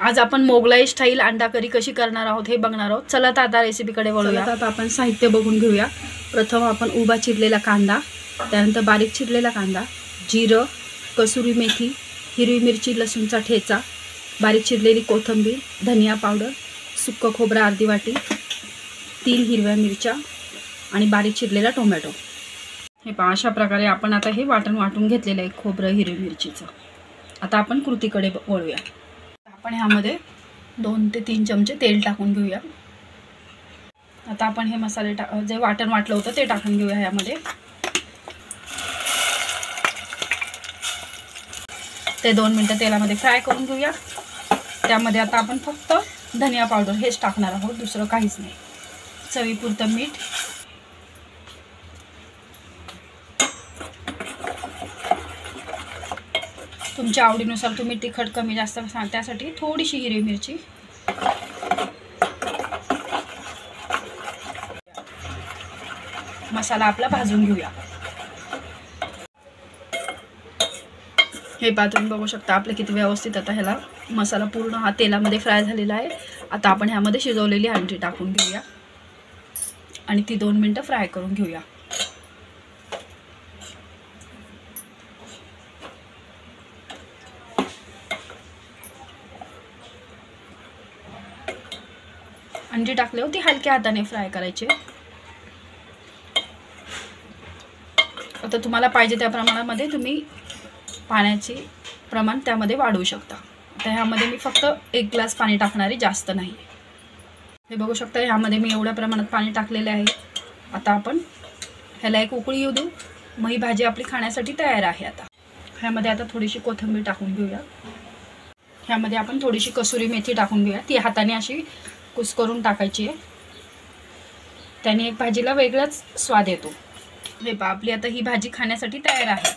आज आपण मोगलाई स्टाईल अंडा करी कशी करणार आहोत हे बघणार आहोत। चला तर आता रेसिपीकडे वळूया। आता आपण साहित्य बघून घेऊया। प्रथम आपण उभा चिरलेला कांदा, त्यानंतर बारीक चिरलेला कांदा, जिरं, कसुरी मेथी, हिरवी मिरची, लसूणचा ठेचा, बारीक चिरलेली कोथिंबीर, धनिया पावडर, सुक्कं खोबरं अर्धी वाटी, 3 हिरव्या मिरच्या आणि बारीक चिरलेला टोमॅटो। हे पहा, अशा प्रकारे आपण आता हे वाटून घेतलेलं आहे खोबरं हिरवी मिरचीचं। आता आपण कृतीकडे वळूया। आपण ह्यामध्ये 2 ते 3 चमचे तेल टाकून घेऊया। आता आपण हे मसाले जे वाटलं होतं ते टाकून घेऊया ह्यामध्ये। ते 2 मिनिटं तेलामध्ये फ्राय करून घेऊया। त्यामध्ये आता आपण फक्त धनिया पावडर हेच टाकणार आहोत, दुसरं काहीच नाही। चवीपुरतं मीठ, तुमच्या आवडीनुसार तुम्ही तिखट कमी जास्त त्यासाठी थोडीशी हिरवी मिरची, मसाला आपला भाजून घेऊया। हे पहा, तुम्ही बघू शकता आपले किती व्यवस्थित आता ह्याला मसाला पूर्ण हा तेलामध्ये फ्राय झालेला आहे। आता आपण ह्यामध्ये शिजवलेली अंडी टाकून घेऊया आणि ती 2 मिनिटं फ्राय करून घेऊया। अंडी टाकल्यावर ती हलक्या हाताने फ्राय करायची। आता तुम्हाला पाहिजे त्या प्रमाणामध्ये तुम्ही पाण्याचे प्रमाण त्यामध्ये वाढवू शकता। आता ह्यामध्ये मी फक्त 1 ग्लास पाणी टाकणारे, जास्त नाही। हे बघू शकता, ह्यामध्ये मी एवढ्या प्रमाणात पाणी टाकलेले आहे। आता आपण ह्याला एक उकळी येऊ देऊ, मग ही भाजी आपली खाण्यासाठी तयार आहे। आता ह्यामध्ये आता थोडीशी कोथिंबीर टाकून घेऊया। ह्यामध्ये आपण थोडीशी कसुरी मेथी टाकून घेऊया। ती हाताने अशी कुस्करून टाकायची आहे, त्याने एक भाजीला वेगळाच स्वाद येतो। हे पहा, आपली आता ही भाजी खाण्यासाठी तयार आहे।